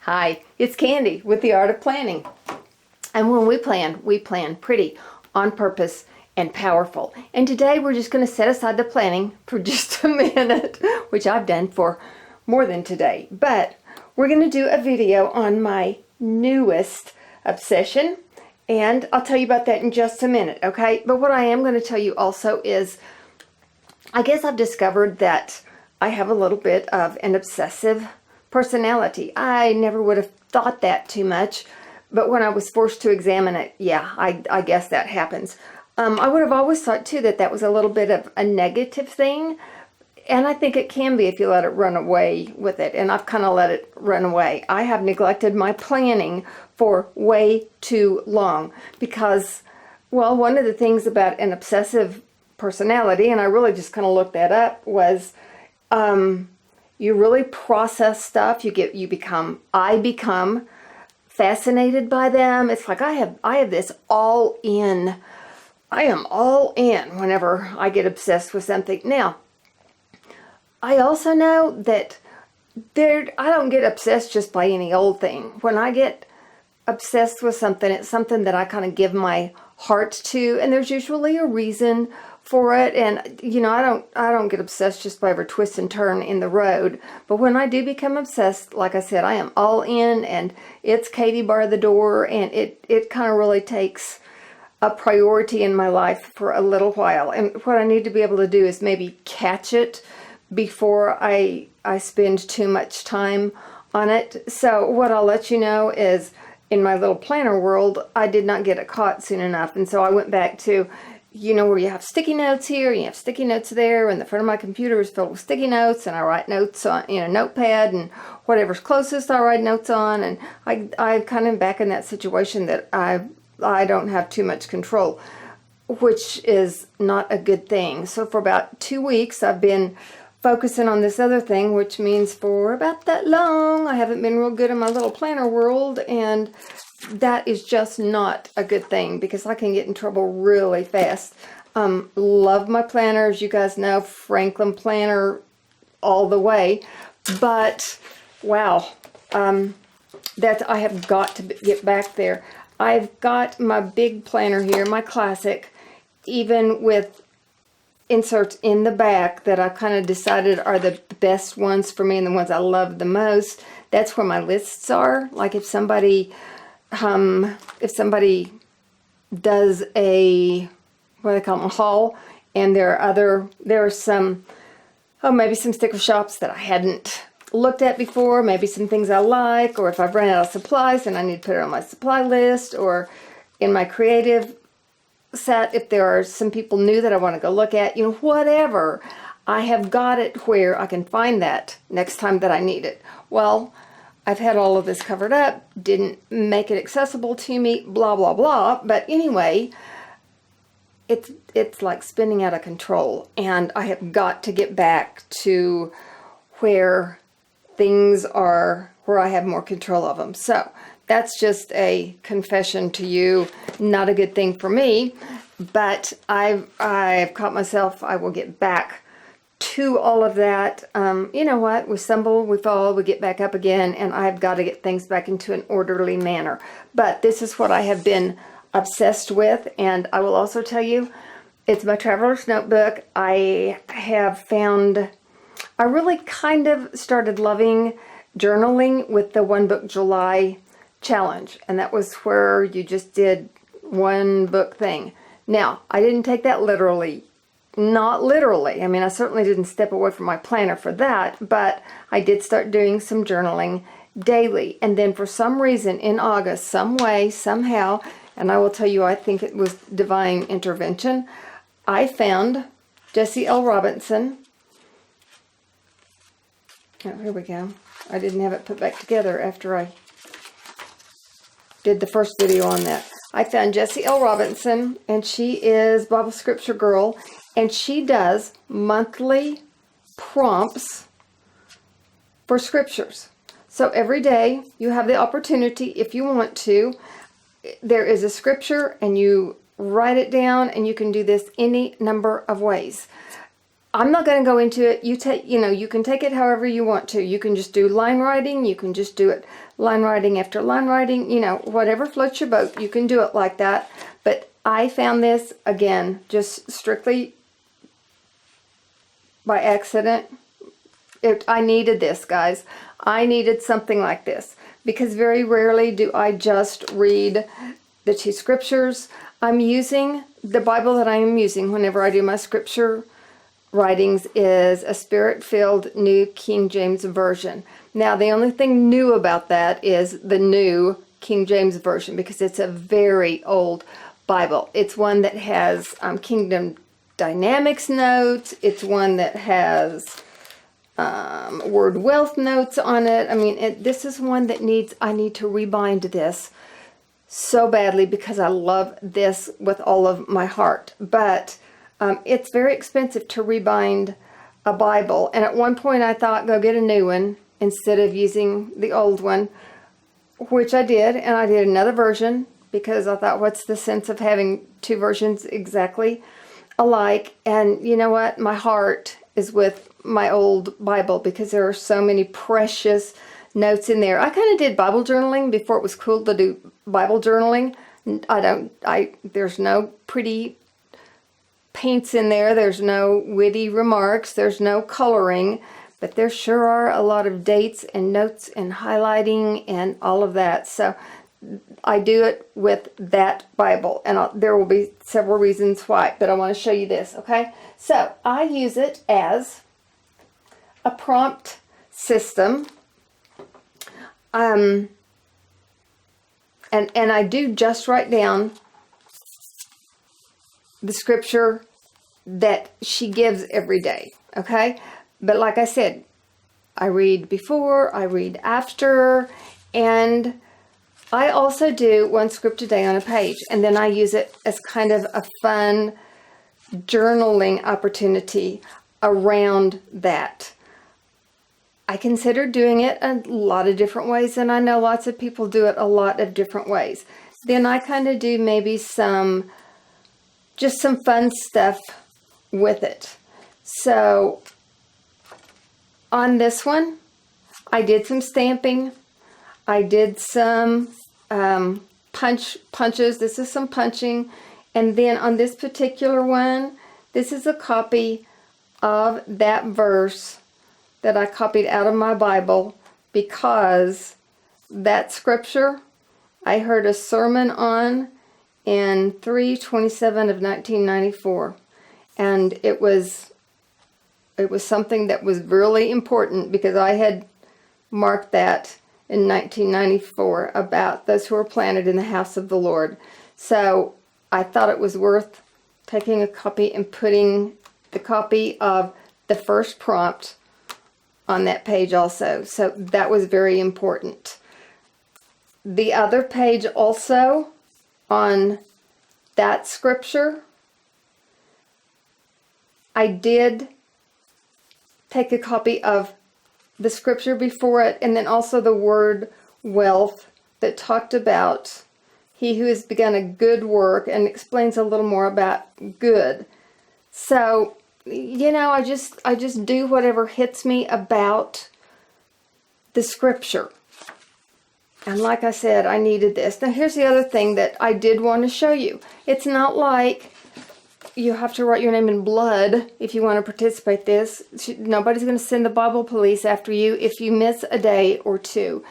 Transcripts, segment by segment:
Hi, it's Candy with the Art of Planning. And when we plan pretty, on purpose, and powerful. And today we're just going to set aside the planning for just a minute, which I've done for more than today. But we're going to do a video on my newest obsession. And I'll tell you about that in just a minute, okay? But what I am going to tell you also is, I guess I've discovered that I have a little bit of an obsessive personality. I never would have thought that too much, but when I was forced to examine it, yeah, I guess that happens. I would have always thought too that was a little bit of a negative thing, and I think it can be if you let it run away with it, and I've kind of let it run away. I have neglected my planning for way too long because, well, one of the things about an obsessive personality, and I really just kind of looked that up, was you really process stuff. I become fascinated by them. It's like I have this all in. I am all in whenever I get obsessed with something. Now, I also know that I don't get obsessed just by any old thing. When I get obsessed with something, it's something that I kind of give my heart to, and there's usually a reason for it. And I don't get obsessed just by every twist and turn in the road. But when I do become obsessed, like I said, I am all in, and it's Katie bar the door, and it kind of really takes a priority in my life for a little while. And what I need to be able to do is maybe catch it before I spend too much time on it. So what I'll let you know is, in my little planner world, I did not get it caught soon enough. And so I went back to, where you have sticky notes here, you have sticky notes there, and the front of my computer is filled with sticky notes, and I write notes on, notepad, and whatever's closest I write notes on, and I kind of back in that situation that I don't have too much control, which is not a good thing. So for about 2 weeks, I've been focusing on this other thing, which means for about that long, I haven't been real good in my little planner world, and that is just not a good thing because I can get in trouble really fast. Love my planners, you guys know, Franklin planner all the way, but wow, that I have got to get back there. I've got my big planner here, my classic, even with inserts in the back that I kind of decided are the best ones for me and the ones I love the most. That's where my lists are. Like if somebody does a, what do they call them, a haul, and there are some, maybe some sticker shops that I hadn't looked at before, maybe some things I like, or if I've run out of supplies and I need to put it on my supply list, or in my creative set, if there are some people new that I want to go look at, whatever, I have got it where I can find that next time that I need it. Well, I've had all of this covered up, didn't make it accessible to me, blah, blah, blah. But anyway, it's like spinning out of control, and I have got to get back to where things are, where I have more control of them. So that's just a confession to you. Not a good thing for me, but I've caught myself. I will get back to all of that. You know what? We stumble, we fall, we get back up again, and I've got to get things back into an orderly manner. But this is what I have been obsessed with, and I will also tell you, it's my traveler's notebook. I really kind of started loving journaling with the One Book July challenge, and that was where you just did one book thing. Now, I didn't take that literally. Not literally. I mean, I certainly didn't step away from my planner for that, but I did start doing some journaling daily. And then for some reason in August, some way, somehow, and I will tell you, I think it was divine intervention, I found Jessie L. Robinson. Oh, here we go. I didn't have it put back together after I did the first video on that. I found Jessie L. Robinson, and she is Bible Scripture Girl, and she does monthly prompts for scriptures. So every day you have the opportunity, if you want to, there is a scripture and you write it down, and you can do this any number of ways. I'm not going to go into it. You can take it however you want to. You can just do line writing. You can just do it line writing after line writing. Whatever floats your boat, you can do it like that. But I found this, again, just strictly by accident. I needed this, guys. I needed something like this because very rarely do I just read the two scriptures. I'm using the Bible that I am using whenever I do my scripture writings is a Spirit-filled New King James Version. Now, the only thing new about that is the new King James Version because it's a very old Bible. It's one that has Kingdom Dynamics notes. It's one that has word wealth notes on it. I mean, this is one that I need to rebind this so badly because I love this with all of my heart. But it's very expensive to rebind a Bible. And at one point I thought, go get a new one instead of using the old one, which I did. And I did another version because I thought, what's the sense of having two versions exactly alike? And you know what? My heart is with my old Bible because there are so many precious notes in there. I kind of did Bible journaling before it was cool to do Bible journaling. There's no pretty paints in there. There's no witty remarks. There's no coloring, but there sure are a lot of dates and notes and highlighting and all of that. So I do it with that Bible, and there will be several reasons why, but I want to show you this, okay? So I use it as a prompt system, and I do just write down the scripture that she gives every day, okay? But like I said, I read before, I read after, and I also do one script a day on a page, and then I use it as kind of a fun journaling opportunity around that. I consider doing it a lot of different ways, and I know lots of people do it a lot of different ways. Then I kind of do maybe just some fun stuff with it. So on this one, I did some stamping. I did some punches. This is some punching. And then on this particular one, this is a copy of that verse that I copied out of my Bible because that scripture I heard a sermon on in 3/27 of 1994, and it was something that was really important because I had marked that in 1994 about those who are planted in the house of the Lord. So I thought it was worth taking a copy and putting the copy of the first prompt on that page also. So that was very important. The other page also on that scripture, I did take a copy of the scripture before it, and then also the word wealth that talked about he who has begun a good work, and explains a little more about good. So, I just do whatever hits me about the scripture. And like I said, I needed this. Now here's the other thing that I did want to show you. It's not like you have to write your name in blood if you want to participate this. Nobody's going to send the Bible police after you if you miss a day or two.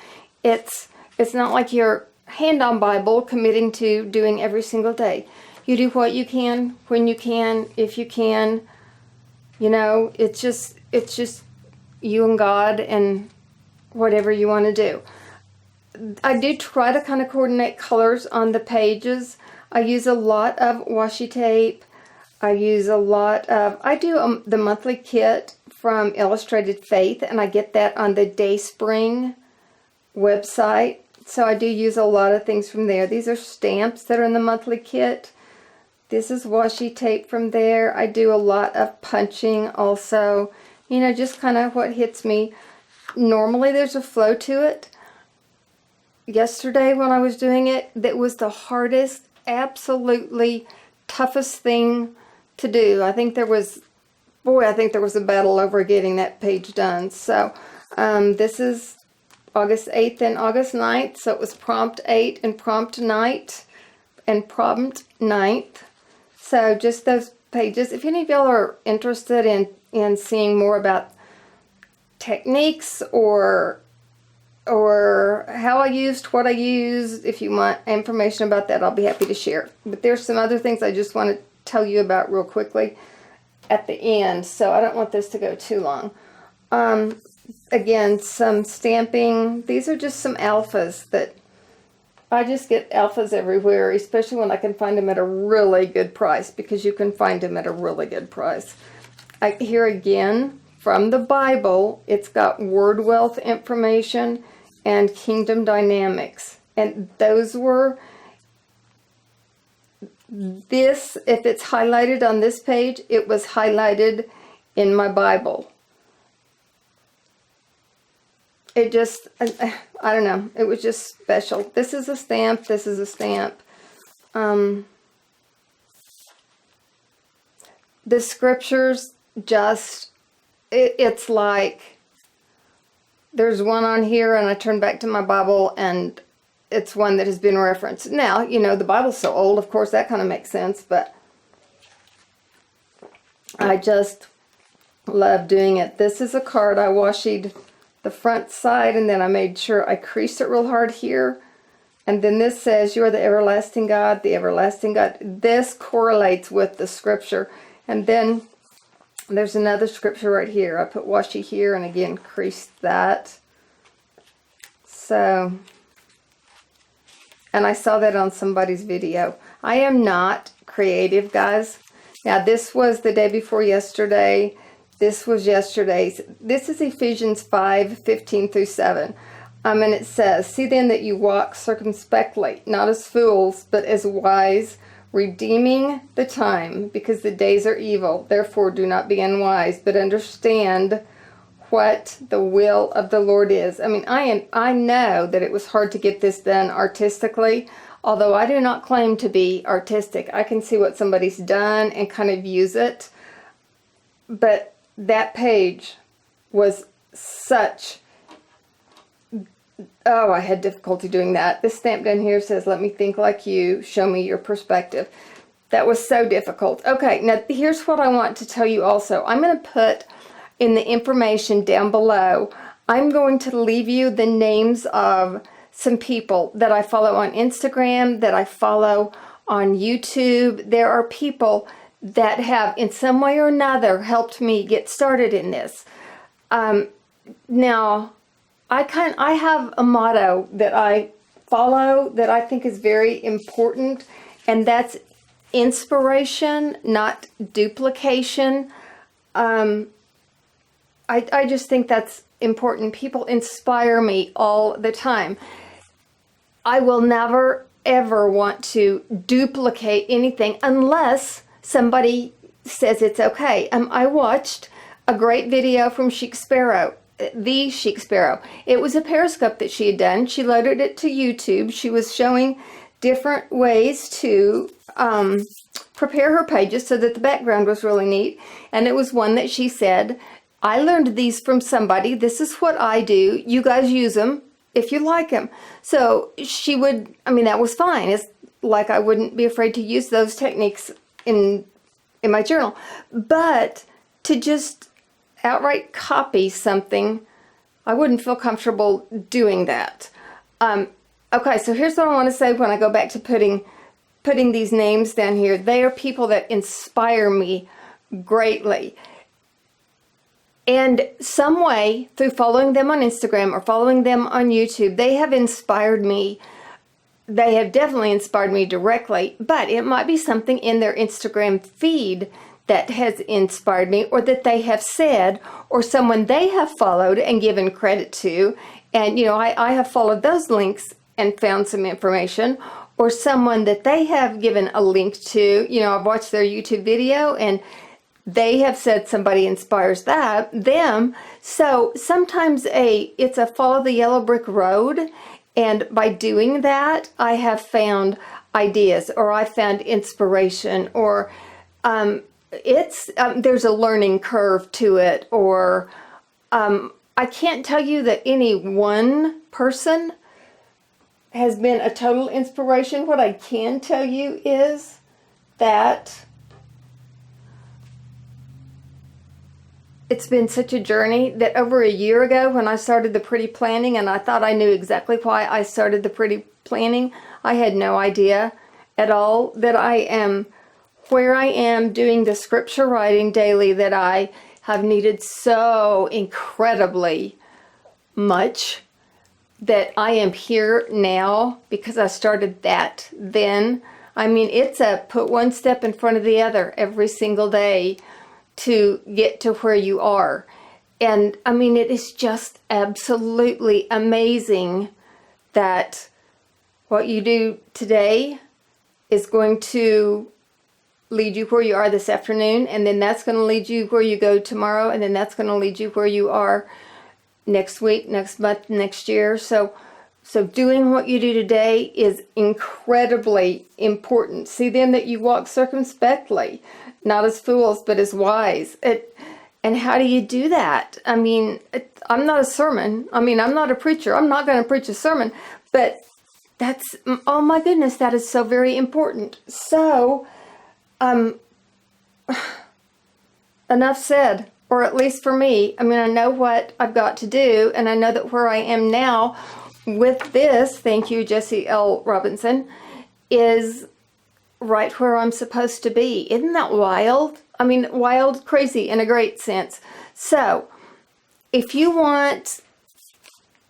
It's not like you're hand-on Bible committing to doing every single day. You do what you can, when you can, if you can. It's just you and God and whatever you want to do. I do try to kind of coordinate colors on the pages. I use a lot of washi tape. I do the monthly kit from Illustrated Faith, and I get that on the Dayspring website. So I do use a lot of things from there. These are stamps that are in the monthly kit. This is washi tape from there. I do a lot of punching also. Just kind of what hits me. Normally there's a flow to it. Yesterday when I was doing it, that was the hardest, absolutely toughest thing to do. I think there was boy, I think there was a battle over getting that page done. So this is August 8th and August 9th. So it was prompt 8 and prompt night and prompt 9th. So just those pages. If any of y'all are interested in seeing more about techniques or how I used what I used, if you want information about that, I'll be happy to share. But there's some other things I just want to tell you about real quickly at the end, so I don't want this to go too long. Again, some stamping. These are just some alphas that I just get alphas everywhere, especially when I can find them at a really good price, because you can find them at a really good price. Here again, from the Bible, it's got word wealth information and kingdom dynamics. And those were, this, if it's highlighted on this page, it was highlighted in my Bible. It just, I don't know, it was just special. This is a stamp, this is a stamp. The scriptures just, it's like, there's one on here and I turn back to my Bible and it's one that has been referenced. Now, you know, the Bible's so old, of course, that kind of makes sense, but I just love doing it. This is a card I washied the front side, and then I made sure I creased it real hard here. And then this says, "You are the everlasting God, the everlasting God." This correlates with the scripture. And then there's another scripture right here. I put washi here and again creased that. So, and I saw that on somebody's video. I am not creative, guys. Now this was the day before yesterday. This was yesterday's. This is Ephesians 5:15-7. And it says, "See then that you walk circumspectly, not as fools, but as wise, redeeming the time, because the days are evil. Therefore do not be unwise, but understand what the will of the Lord is." I mean, I know that it was hard to get this done artistically, although I do not claim to be artistic. I can see what somebody's done and kind of use it. But that page was such, oh, I had difficulty doing that. This stamp down here says, "Let me think like you, show me your perspective." That was so difficult. Okay, now here's what I want to tell you also. I'm going to put in the information down below, I'm going to leave you the names of some people that I follow on Instagram, that I follow on YouTube. There are people that have in some way or another helped me get started in this. Now, I have a motto that I follow that I think is very important, and that's inspiration, not duplication. I just think that's important. People inspire me all the time. I will never, ever want to duplicate anything unless somebody says it's okay. I watched a great video from Chic Sparrow, the Chic Sparrow. It was a Periscope that she had done. She loaded it to YouTube. She was showing different ways to prepare her pages so that the background was really neat. And it was one that she said, "I learned these from somebody. This is what I do. You guys use them if you like them." So she would, I mean, that was fine. It's like I wouldn't be afraid to use those techniques in my journal. But to just outright copy something, I wouldn't feel comfortable doing that. Okay, so here's what I want to say when I go back to putting these names down here. They are people that inspire me greatly. And some way, through following them on Instagram or following them on YouTube, they have inspired me. They have definitely inspired me directly, but it might be something in their Instagram feed that has inspired me, or that they have said, or someone they have followed and given credit to. And, you know, I have followed those links and found some information, or someone that they have given a link to. You know, I've watched their YouTube video and they have said somebody inspires them. So sometimes it's a follow the yellow brick road. And by doing that, I have found ideas, or I found inspiration, or it's there's a learning curve to it, or I can't tell you that any one person has been a total inspiration. What I can tell you is that it's been such a journey that over a year ago when I started the pretty planning, and I thought I knew exactly why I started the pretty planning, I had no idea at all that I am where I am doing the scripture writing daily that I have needed so incredibly much, that I am here now because I started that then. I mean, it's a put one step in front of the other every single day to get to where you are. And I mean, it is just absolutely amazing that what you do today is going to lead you where you are this afternoon, and then that's going to lead you where you go tomorrow, and then that's going to lead you where you are next week, next month, next year. So doing what you do today is incredibly important. See then that you walk circumspectly, not as fools, but as wise. And how do you do that? I mean, I'm not a sermon. I mean, I'm not a preacher. I'm not going to preach a sermon, but that's, oh my goodness, that is so very important. So, enough said, or at least for me. I mean, I know what I've got to do, and I know that where I am now with this, thank you, Jesse L. Robinson, is right where I'm supposed to be. Isn't that wild? I mean, wild, crazy in a great sense. So, if you want,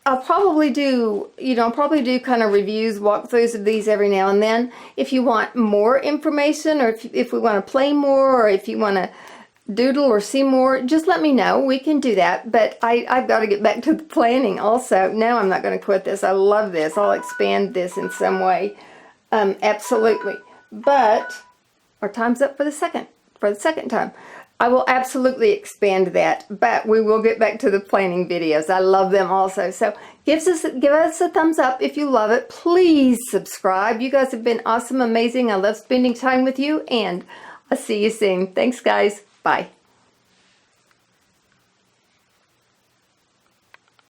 I'll probably do kind of reviews, walkthroughs of these every now and then. If you want more information, or if we want to play more, or if you want to doodle or see more, just let me know. We can do that. But I've got to get back to the planning also. No, I'm not going to quit this. I love this. I'll expand this in some way. Absolutely. But our time's up for the second time. I will absolutely expand that, but we will get back to the planning videos. I love them also. So give us a thumbs up if you love it. Please subscribe. You guys have been awesome, amazing. I love spending time with you, and I'll see you soon. Thanks, guys. Bye.